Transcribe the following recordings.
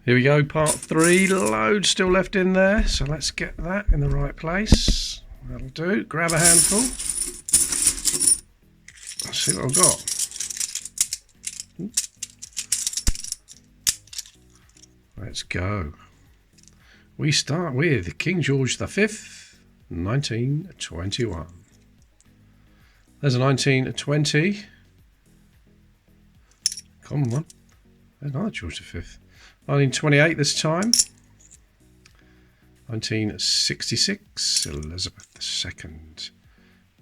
Here we go, part 3, loads still left in there, so let's get that in the right place. That'll do. Grab a handful. Let's see what I've got. Let's go. We start with King George V, 1921. There's a 1920. Common one. There's another George V. 1928 this time. 1966, Elizabeth II.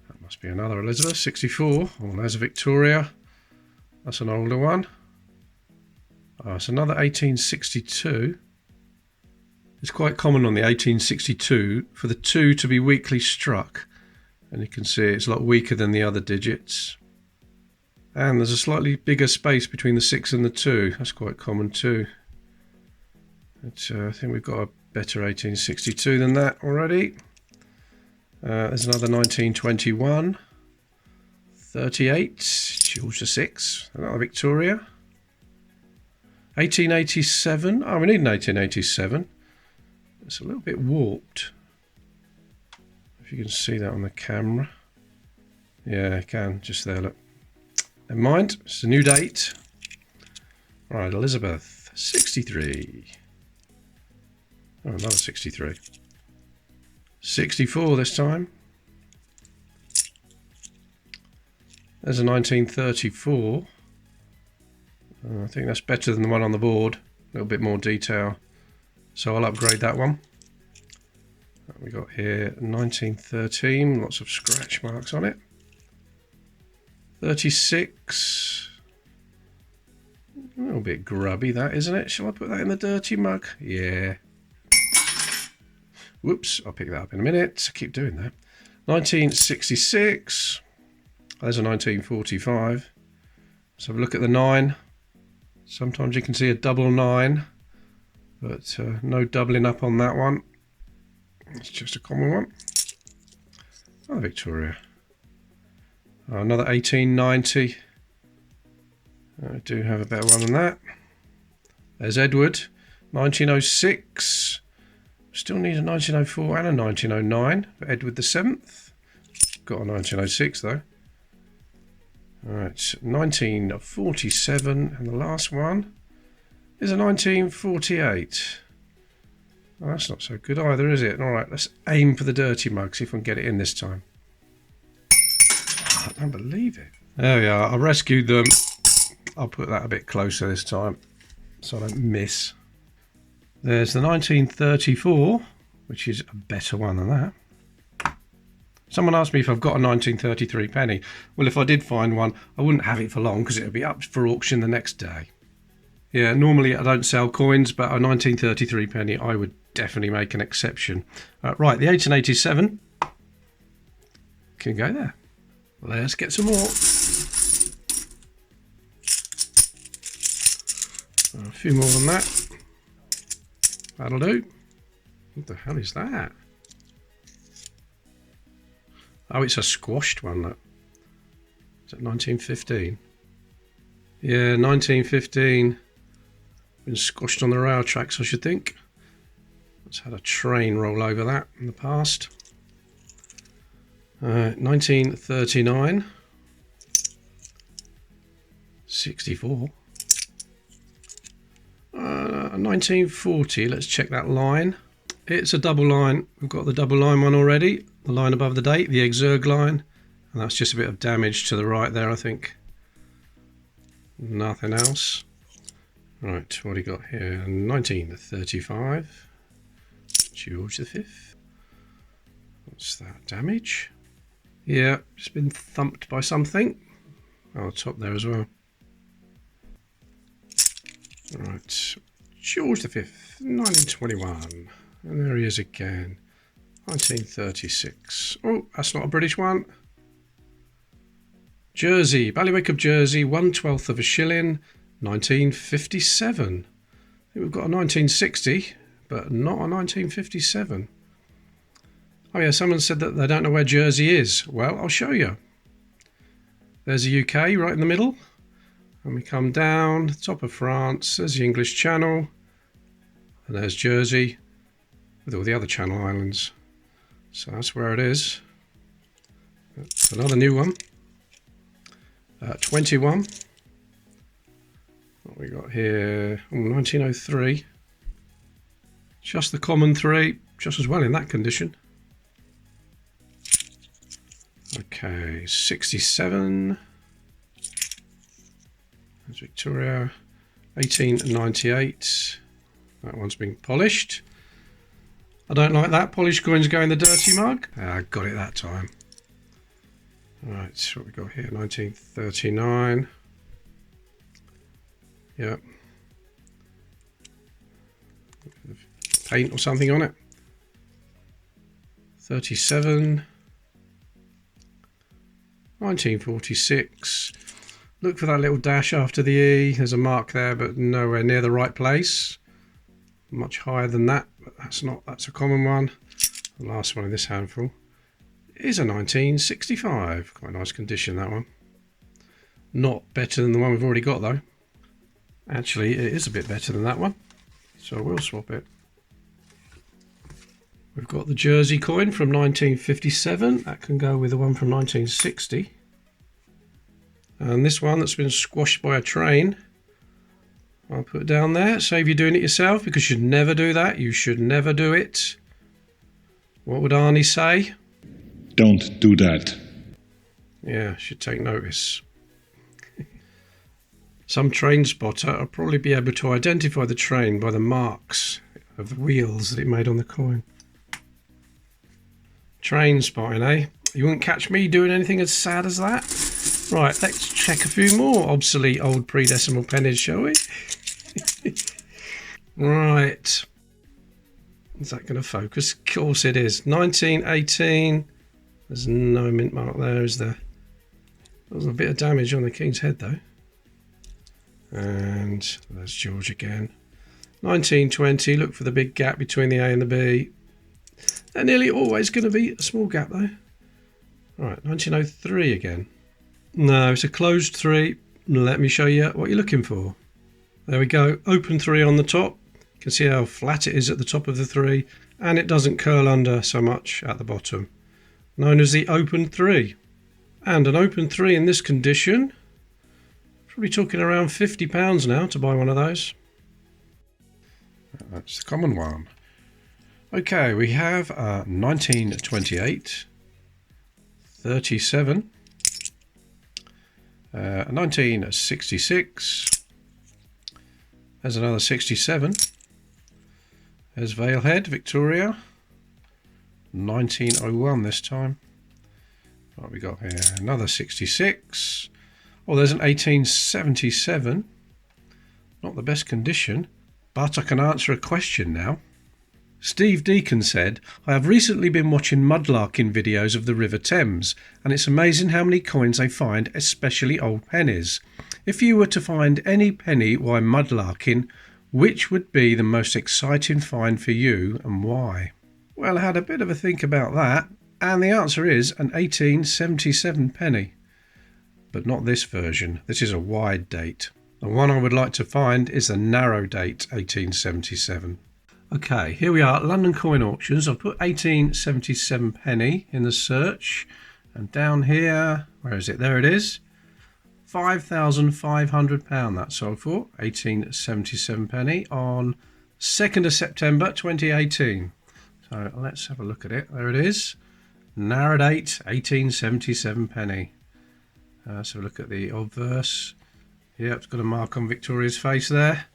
That must be another Elizabeth. 64. Oh, there's a Victoria. That's an older one. Oh, it's another 1862. It's quite common on the 1862 for the 2 to be weakly struck. And you can see it's a lot weaker than the other digits. And there's a slightly bigger space between the 6 and the 2. That's quite common too. But, I think we've got a better 1862 than that already. There's another 1921. 38, George VI, another Victoria. 1887, oh, we need an 1887. It's a little bit warped. If you can see that on the camera. Yeah, I can, just there, look. Never mind, it's a new date. Right, Elizabeth, 63. Oh, another 63. 64 this time. There's a 1934. I think that's better than the one on the board. A little bit more detail. So I'll upgrade that one. What we got here, 1913. Lots of scratch marks on it. 36. A little bit grubby that, isn't it? Shall I put that in the dirty mug? Yeah. Whoops, I'll pick that up in a minute. Keep doing that. 1966. There's a 1945. Let's have a look at the 9. Sometimes you can see a double 9, but no doubling up on that one. It's just a common one. Another Victoria. Another 1890. I do have a better one than that. There's Edward. 1906. Still need a 1904 and a 1909 for Edward VII. Got a 1906 though. Alright, 1947, and the last one is a 1948. Oh, that's not so good either, is it? Alright, let's aim for the dirty mug, see if we can get it in this time. Oh, I don't believe it. There we are, I rescued them. I'll put that a bit closer this time, so I don't miss. There's the 1934, which is a better one than that. Someone asked me if I've got a 1933 penny. Well, if I did find one, I wouldn't have it for long because it would be up for auction the next day. Yeah, normally I don't sell coins, but a 1933 penny, I would definitely make an exception. Right, the 1887 can go there. Let's get some more. A few more than that. That'll do. What the hell is that? Oh, it's a squashed one, look. Is it 1915? Yeah, 1915. Been squashed on the rail tracks, I should think. It's had a train roll over that in the past. 1939. 64. 1940, let's check that line. It's a double line. We've got the double line one already. The line above the date, the exerg line. And that's just a bit of damage to the right there, I think. Nothing else. Right, what do you got here? 1935. George V. What's that? Damage? Yeah, it's been thumped by something. Oh, top there as well. Right, George V, 1921. And there he is again. 1936. Oh, that's not a British one. Jersey, Bailiwick of Jersey, 1/12 of a shilling, 1957. I think we've got a 1960, but not a 1957. Oh yeah, someone said that they don't know where Jersey is. Well, I'll show you. There's the UK right in the middle. And we come down, top of France, there's the English Channel. And there's Jersey with all the other Channel Islands. So that's where it is. Another new one. 21. What we got here? 1903. Just the common 3, just as well in that condition. Okay, 67. There's Victoria. 1898. That one's been polished. I don't like that. Polished coins go in the dirty mug. Got it that time. Right, what we got here? 1939. Yep. Paint or something on it. 37. 1946. Look for that little dash after the E. There's a mark there, but nowhere near the right place. Much higher than that, but that's a common one. The last one in this handful is a 1965. Quite nice condition, that one. Not better than the one we've already got, though. Actually, it is a bit better than that one, so we'll swap it. We've got the Jersey coin from 1957. That can go with the one from 1960. And this one that's been squashed by a train, I'll put it down there. Save you doing it yourself, because you should never do that. You should never do it. What would Arnie say? Don't do that. Yeah, should take notice. Some train spotter will probably be able to identify the train by the marks of the wheels that it made on the coin. Train spotting, eh? You wouldn't catch me doing anything as sad as that. Right, let's check a few more obsolete old pre-decimal pennies, shall we? Right. Is that going to focus? Of course it is. 1918. There's no mint mark there, is there? There's a bit of damage on the King's head, though. And there's George again. 1920. Look for the big gap between the A and the B. They're nearly always going to be a small gap, though. Right, 1903 again. No, it's a closed 3. Let me show you what you're looking for. There we go. Open 3 on the top. You can see how flat it is at the top of the 3, and it doesn't curl under so much at the bottom. Known as the open 3. And an open 3 in this condition, probably talking around £50 now to buy one of those. That's the common one. Okay, we have 1928, 37, 1966, there's another 67, there's Valehead, Victoria, 1901 this time. What have we got here? Another 66. Oh, there's an 1877. Not the best condition, but I can answer a question now. Steve Deacon said, I have recently been watching mudlarking videos of the River Thames, and it's amazing how many coins they find, especially old pennies. If you were to find any penny while mudlarking, which would be the most exciting find for you and why? Well, I had a bit of a think about that, and the answer is an 1877 penny. But not this version. This is a wide date. The one I would like to find is the narrow date 1877. Okay, here we are at London Coin Auctions. I've put 1877 penny in the search, and down here, where is it? There it is. £5,500 that sold for, 1877 penny on 2nd of September 2018. So let's have a look at it. There it is. Narrow date 1877 penny. So look at the obverse. Yep, it's got a mark on Victoria's face there.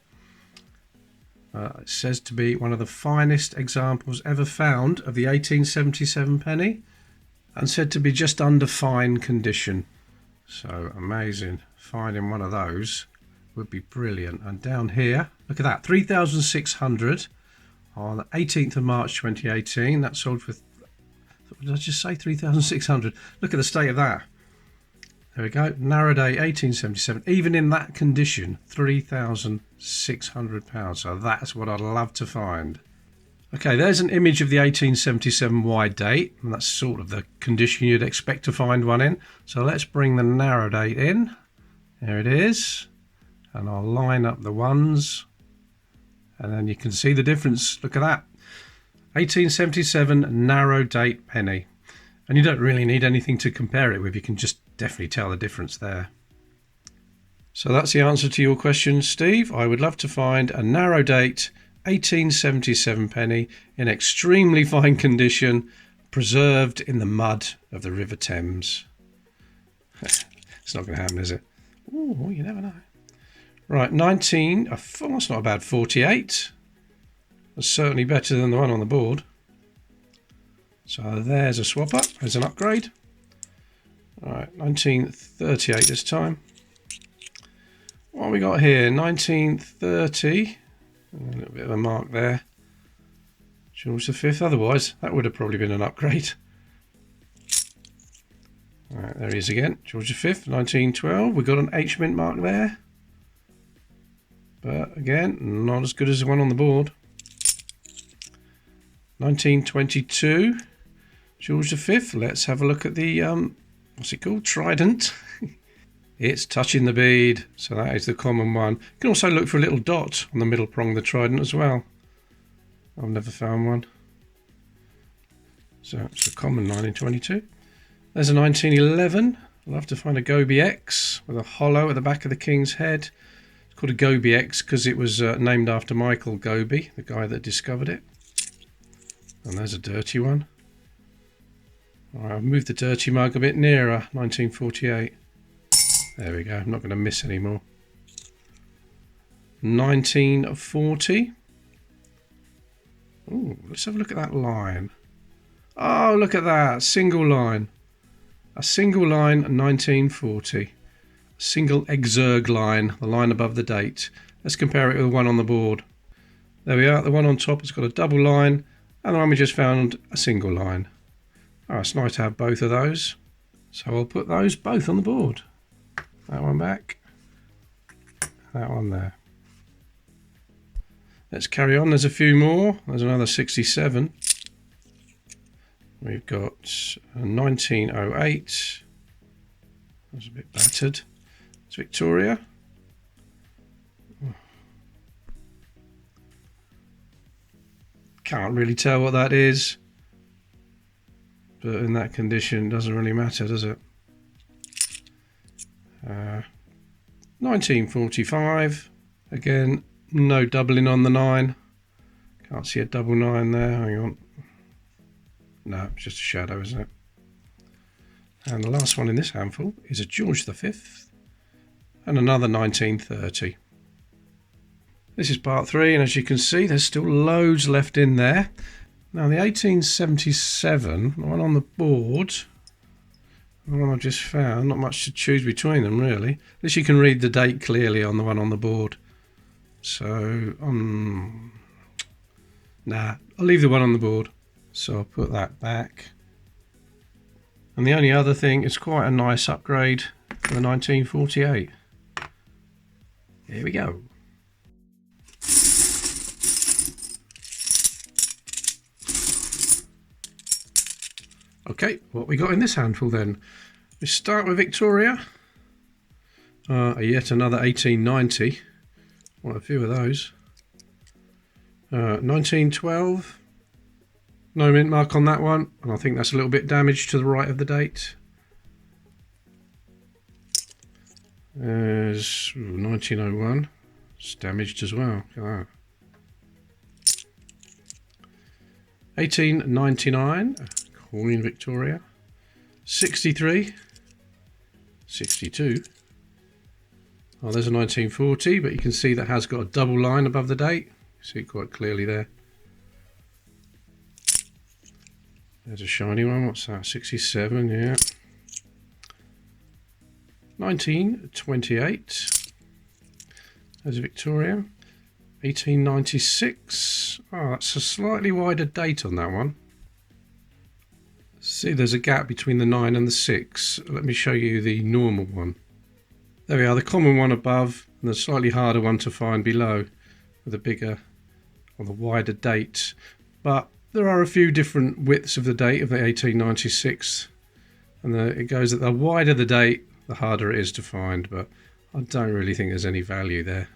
It says to be one of the finest examples ever found of the 1877 penny, and said to be just under fine condition. So amazing. Finding one of those would be brilliant. And down here, look at that, 3,600 on the 18th of March 2018. That sold for, did I just say 3,600? Look at the state of that. There we go, narrow date 1877. Even in that condition, £3,600. So that's what I'd love to find. Okay, there's an image of the 1877 wide date, and that's sort of the condition you'd expect to find one in. So let's bring the narrow date in. There it is. And I'll line up the ones And then you can see the difference. Look at that. 1877 narrow date penny. And you don't really need anything to compare it with. You can just definitely tell the difference there. So that's the answer to your question, Steve. I would love to find a narrow date 1877 penny in extremely fine condition, preserved in the mud of the River Thames. It's not going to happen, is it? Oh, you never know. Right, 19. Oh, that's not a bad 48. That's certainly better than the one on the board. So there's a swap up. There's an upgrade. All right, 1938 this time. What have we got here? 1930. A little bit of a mark there. George V. Otherwise, that would have probably been an upgrade. All right, there he is again. George V. 1912. We've got an H mint mark there. But again, not as good as the one on the board. 1922. George V. Let's have a look at the, what's it called? Trident. It's touching the bead, so that is the common one. You can also look for a little dot on the middle prong of the trident as well. I've never found one. So it's a common 1922. There's a 1911. I'll have to find a Gobi X with a hollow at the back of the king's head. It's called a Gobi X because it was named after Michael Gobi, the guy that discovered it. And there's a dirty one. All right, I've moved the dirty mug a bit nearer, 1948. There we go, I'm not going to miss any more. 1940. Ooh, let's have a look at that line. Oh, look at that, single line. A single line, 1940. A single exerg line, the line above the date. Let's compare it with the one on the board. There we are, the one on top has got a double line, and the one we just found, a single line. Oh, it's nice to have both of those. So I'll put those both on the board. That one back, that one there. Let's carry on. There's a few more. There's another 67. We've got a 1908. That's a bit battered. It's Victoria. Can't really tell what that is. But in that condition, it doesn't really matter, does it? 1945. Again, no doubling on the 9. Can't see a double 9 there. Hang on. No, it's just a shadow, isn't it? And the last one in this handful is a George V and another 1930. This is part 3, and as you can see, there's still loads left in there. Now, the 1877, the one on the board, the one I've just found, not much to choose between them, really. At least you can read the date clearly on the one on the board. So, nah, I'll leave the one on the board. So I'll put that back. And the only other thing is quite a nice upgrade for the 1948. Here we go. Okay, what we got in this handful then? We start with Victoria. Yet another 1890. Well, a few of those. 1912. No mint mark on that one, and I think that's a little bit damaged to the right of the date. There's 1901. It's damaged as well. Look at that. 1899. Queen Victoria. 63. 62. Oh, there's a 1940, but you can see that has got a double line above the date. You see it quite clearly there. There's a shiny one. What's that? 67, yeah. 1928. There's Victoria. 1896. Oh, that's a slightly wider date on that one. See, there's a gap between the 9 and the 6. Let me show you the normal one. There we are, the common one above, and the slightly harder one to find below, with a bigger or the wider date. But there are a few different widths of the date of the 1896, and it goes that the wider the date, the harder it is to find, but I don't really think there's any value there.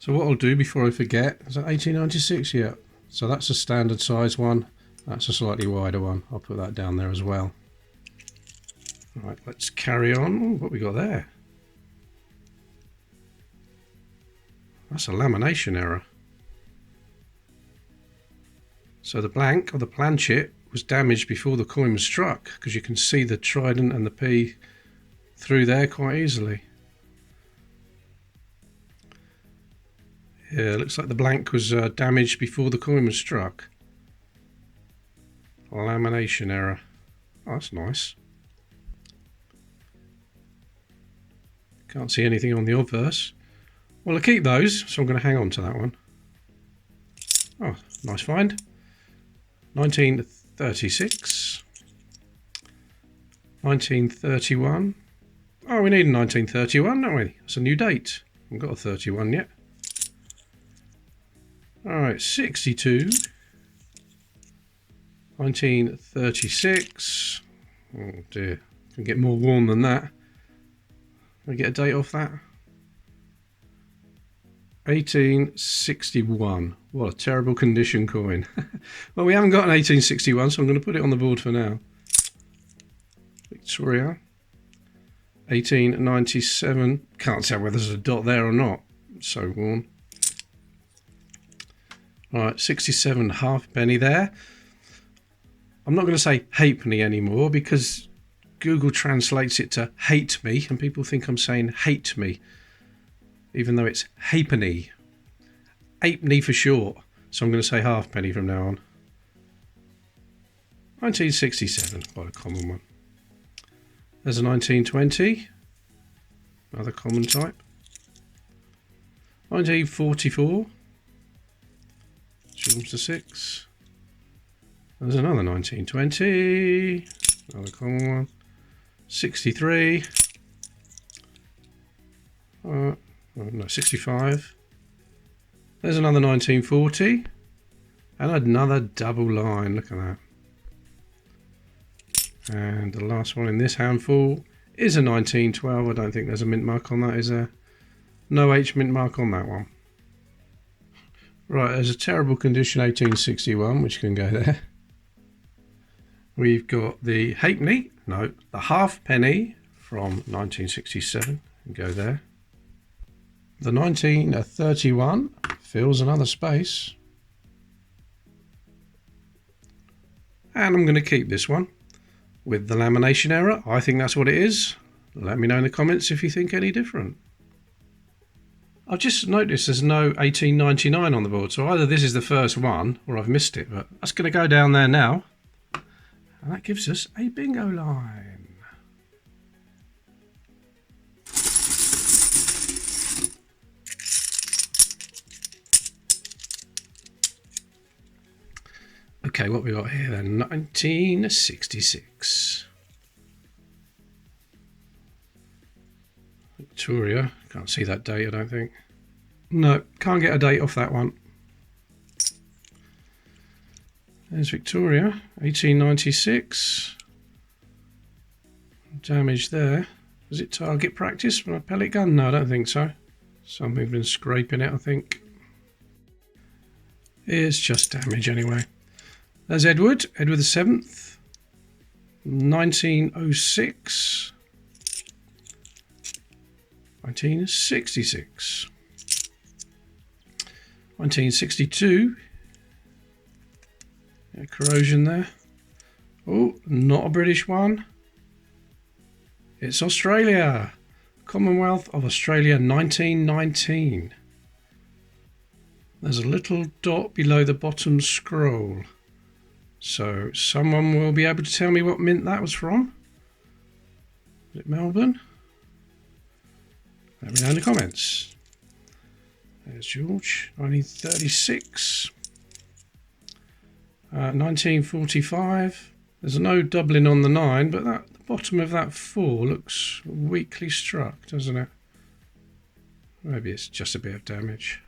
So what I'll do before I forget, is that 1896? Yeah. So that's a standard size one. That's a slightly wider one. I'll put that down there as well. Right, let's carry on. Ooh, what we got there? That's a lamination error. So the blank or the planchet was damaged before the coin was struck, because you can see the trident and the P through there quite easily. Yeah, it looks like the blank was damaged before the coin was struck. Lamination error. Oh, that's nice. Can't see anything on the obverse. Well, I'll keep those, so I'm going to hang on to that one. Oh, nice find. 1936. 1931. Oh, we need a 1931, don't we? That's a new date. I haven't got a 31 yet. Alright, 62. 1936. Oh dear. Can get more warm than that. Can I get a date off that? 1861. What a terrible condition coin. Well, we haven't got an 1861, so I'm going to put it on the board for now. Victoria. 1897. Can't tell whether there's a dot there or not. It's so worn. Alright, 67 halfpenny there. I'm not going to say halfpenny anymore because Google translates it to hate me and people think I'm saying hate me, even though it's halfpenny. Halfpenny for short. So I'm going to say halfpenny from now on. 1967, quite a common one. There's a 1920, another common type. 1944, jumps to 6. There's another 1920, another common one. 63, no, 65. There's another 1940, and another double line, look at that. And the last one in this handful is a 1912. I don't think there's a mint mark on that, is there? No H mint mark on that one. Right, there's a terrible condition 1861, which can go there. We've got the halfpenny, no, the halfpenny from 1967, and go there. The 1931 fills another space. And I'm going to keep this one with the lamination error. I think that's what it is. Let me know in the comments if you think any different. I've just noticed there's no 1899 on the board, so either this is the first one or I've missed it, but that's going to go down there now. And that gives us a bingo line. Okay, what we got here then? 1966. Victoria. Can't see that date, I don't think. No, can't get a date off that one. There's Victoria. 1896. Damage there. Was it target practice from a pellet gun? No, I don't think so. Something's been scraping it, I think. It's just damage anyway. There's Edward the 7th, 1906, 1966, 1962, yeah, corrosion there. Oh, not a British one. It's Australia, Commonwealth of Australia, 1919. There's a little dot below the bottom scroll. So someone will be able to tell me what mint that was from. Is it Melbourne? Let me know in the comments. There's George, 1936. 1945. There's no doubling on the 9, but the bottom of that 4 looks weakly struck, doesn't it? Maybe it's just a bit of damage.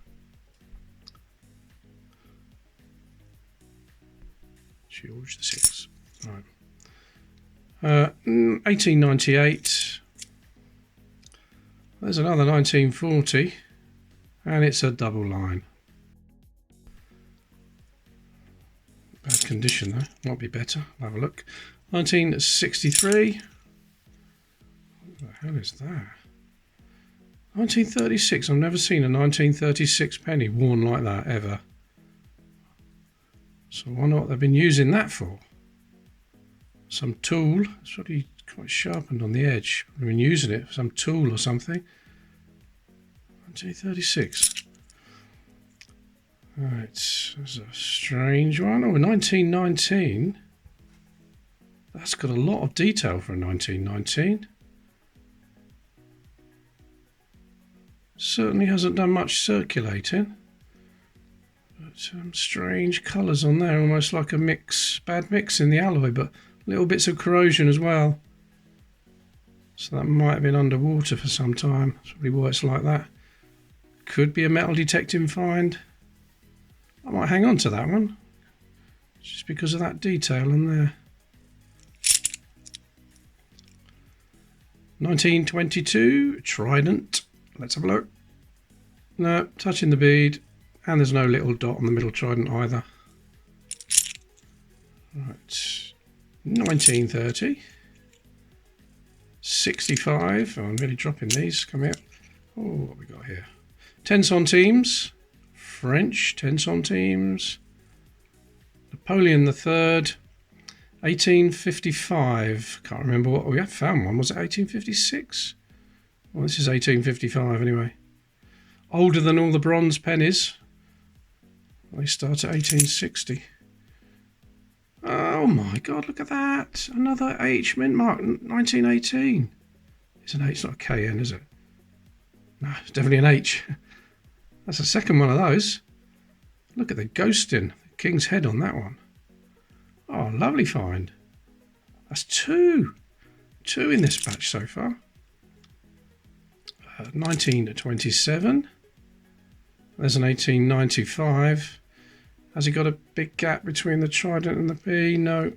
George the 6th. Right. 1898. There's another 1940. And it's a double line. Bad condition though, might be better. I'll have a look. 1963. What the hell is that? 1936. I've never seen a 1936 penny worn like that ever. So I wonder what they've been using that for. Some tool. It's probably quite sharpened on the edge. They've been using it for some tool or something. 1936. Right, that's a strange one. Oh, 1919. That's got a lot of detail for a 1919. Certainly hasn't done much circulating. But strange colours on there, almost like a mix, bad mix in the alloy, but little bits of corrosion as well. So that might have been underwater for some time. That's probably why it's like that. Could be a metal detecting find. I might hang on to that one, just because of that detail on there. 1922 Trident. Let's have a look. No, touching the bead, and there's no little dot on the middle trident either. Right, 1930. 65. Oh, I'm really dropping these. Come here. Oh, what have we got here? 10 centimes. French, 10 centimes. Napoleon III. 1855. Can't remember what we have found one. Was it 1856? Well, this is 1855 anyway. Older than all the bronze pennies. They start at 1860. Oh my God, look at that. Another H mint mark, 1918. It's an H, it's not a KN, is it? No, it's definitely an H. That's the second one of those. Look at the ghosting. The king's head on that one. Oh, lovely find. That's two. Two in this batch so far. 1927. There's an 1895. Has he got a big gap between the trident and the P? No.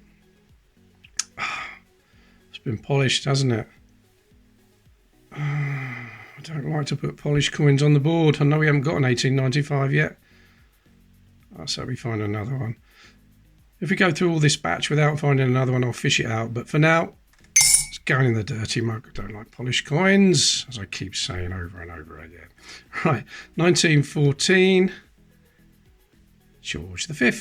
It's been polished, hasn't it? I don't like to put polished coins on the board. I know we haven't got an 1895 yet. So we find another one. If we go through all this batch without finding another one, I'll fish it out. But for now, it's going in the dirty mug. I don't like polished coins, as I keep saying over and over again. Right, 1914. George V.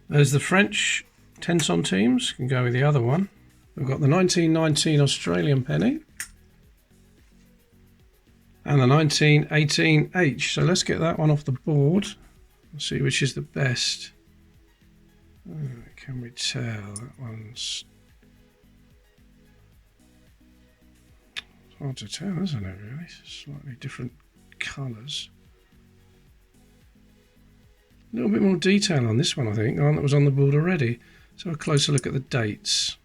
There's the French 10 centimes. Can go with the other one. We've got the 1919 Australian penny. And the 1918 H. So let's get that one off the board. Let's see which is the best. Can we tell? That one's... It's hard to tell, isn't it, really? Slightly different colours. A little bit more detail on this one, I think, the one that was on the board already. Let's have a closer look at the dates.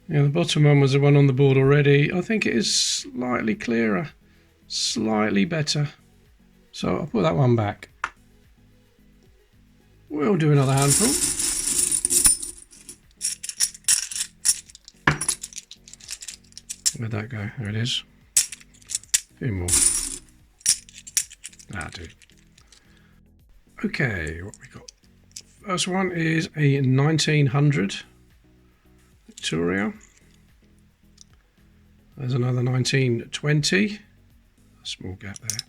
Yeah, the bottom one was the one on the board already. I think it is slightly clearer, slightly better. So I'll put that one back. We'll do another handful. Where'd that go? There it is. A few more. That'll do. Okay, what we got? First one is a 1900 Victoria. There's another 1920. A small gap there.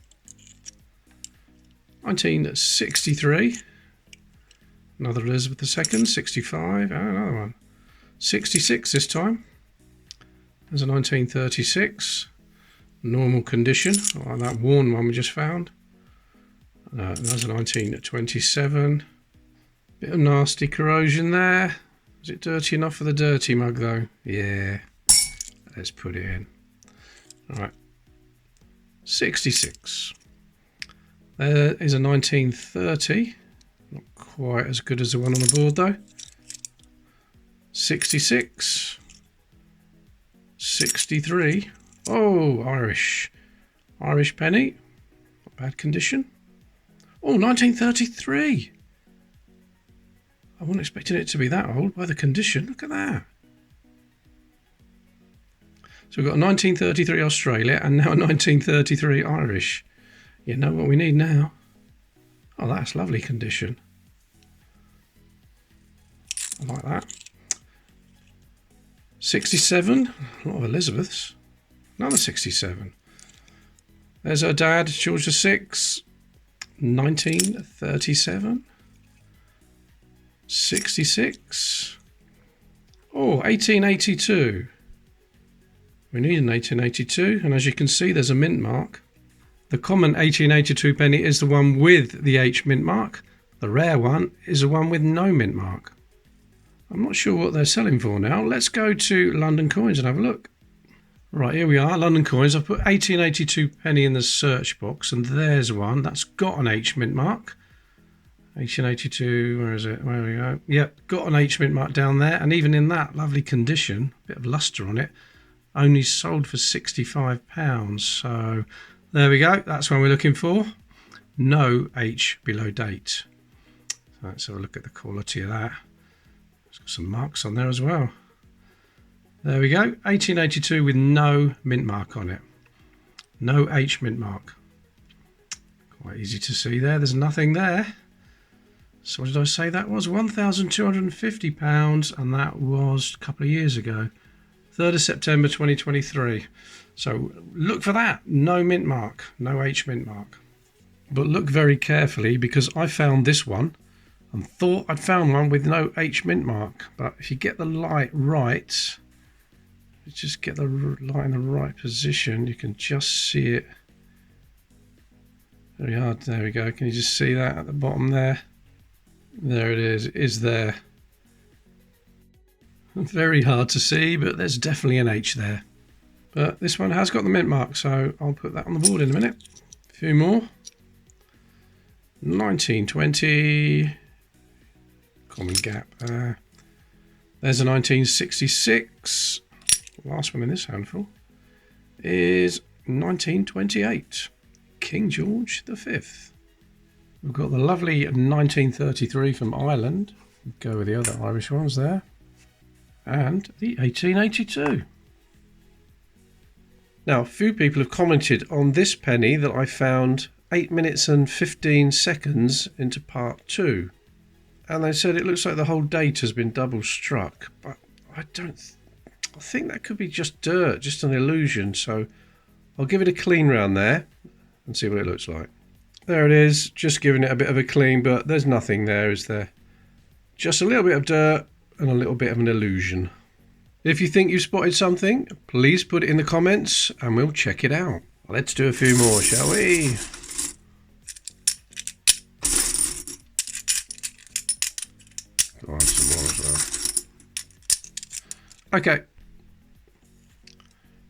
1963. Another Elizabeth II. 65. And another one. 66 this time. There's a 1936. Normal condition. Like that worn one we just found. There's a 1927. Bit of nasty corrosion there. Is it dirty enough for the dirty mug though? Yeah. Let's put it in. Alright. 66. There is a 1930. Not quite as good as the one on the board though. 66. 63. Oh, Irish. Irish penny. Not bad condition. Oh, 1933. I wasn't expecting it to be that old by the condition. Look at that. So we've got a 1933 Australia and now a 1933 Irish. You know what we need now? Oh, that's lovely condition. I like that. 67, a lot of Elizabeths. Another 67. There's her dad, George VI, 1937. 66. Oh, 1882. We need an 1882, and as you can see, there's a mint mark. The common 1882 penny is the one with the H mint mark. The rare one is the one with no mint mark. I'm not sure what they're selling for now. Let's go to London Coins and have a look. Right, here we are, London Coins. I've put 1882 penny in the search box, and there's one that's got an H mint mark. 1882, where is it? Where we go? Yep, got an H mint mark down there, and even in that lovely condition, bit of luster on it, only sold for £65. So there we go, that's what we're looking for. No H below date. So let's have a look at the quality of that. It's got some marks on there as well. There we go, 1882 with no mint mark on it. No H mint mark. Quite easy to see there, there's nothing there. So what did I say that was? £1,250, and that was a couple of years ago. 3rd of September 2023. So look for that. No mint mark, no H mint mark. But look very carefully, because I found this one and thought I'd found one with no H mint mark. But if you get the light right, just get the light in the right position, you can just see it. Very hard. There we go. Can you just see that at the bottom there? There it is there. Very hard to see, but there's definitely an H there. But this one has got the mint mark, so I'll put that on the board in a minute. A few more. 1920. Common gap. There's a 1966. Last one in this handful is 1928. King George V. We've got the lovely 1933 from Ireland. Go with the other Irish ones there. And the 1882. Now, a few people have commented on this penny that I found 8 minutes and 15 seconds into part 2. And they said it looks like the whole date has been double struck. But I think that could be just dirt, just an illusion. So I'll give it a clean round there and see what it looks like. There it is, just giving it a bit of a clean, but there's nothing there, is there? Just a little bit of dirt and a little bit of an illusion. If you think you've spotted something, please put it in the comments and we'll check it out. Let's do a few more, shall we? Find some more as well. Okay.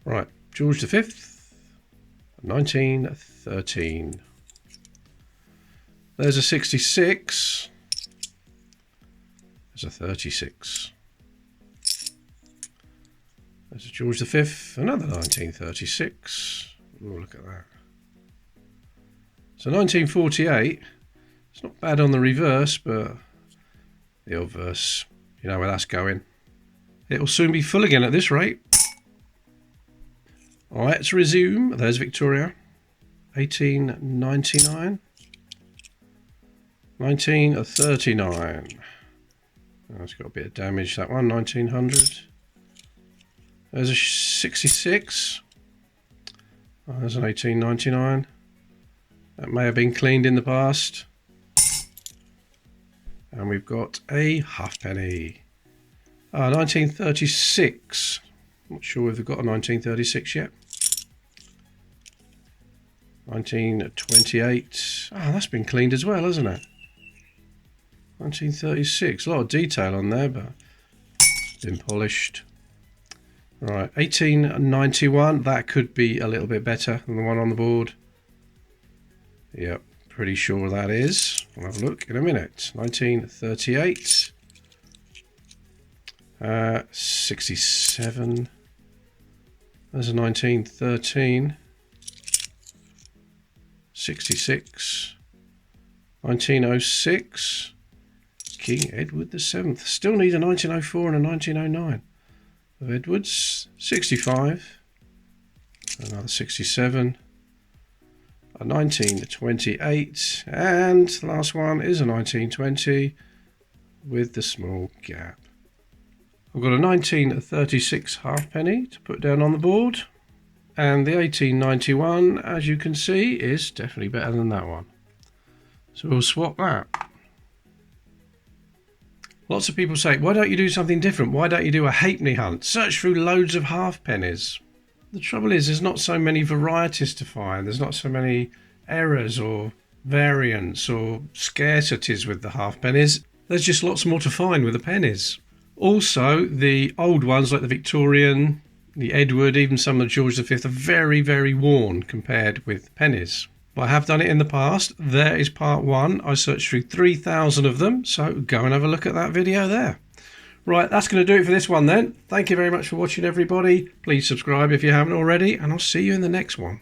Right, George V, 1913. There's a 66. There's a 36. There's a George V, another 1936. Oh, look at that. So 1948. It's not bad on the reverse, but the obverse, you know where that's going. It'll soon be full again at this rate. All right, let's resume. There's Victoria, 1899. 1939. Oh, it's got a bit of damage, that one. 1900. There's a 66. Oh, there's an 1899. That may have been cleaned in the past. And we've got a halfpenny. 1936. Not sure if we've got a 1936 yet. 1928. Oh, that's been cleaned as well, hasn't it? 1936. A lot of detail on there, but it's been polished. Right, 1891. That could be a little bit better than the one on the board. Yep, pretty sure that is. We'll have a look in a minute. 1938. 67. There's a 1913. 66. 1906. King Edward VII. Still need a 1904 and a 1909 of Edwards. 65. another 67, a 1928, and the last one is a 1920 with the small gap. I've got a 1936 halfpenny to put down on the board, and the 1891, as you can see, is definitely better than that one. So we'll swap that. Lots of people say, why don't you do something different? Why don't you do a halfpenny hunt? Search through loads of halfpennies. The trouble is there's not so many varieties to find. There's not so many errors or variants or scarcities with the halfpennies. There's just lots more to find with the pennies. Also, the old ones like the Victorian, the Edward, even some of the George V are very, very worn compared with pennies. But I have done it in the past. There is part 1. I searched through 3,000 of them, so go and have a look at that video there. Right, that's going to do it for this one then. Thank you very much for watching, everybody. Please subscribe if you haven't already, and I'll see you in the next one.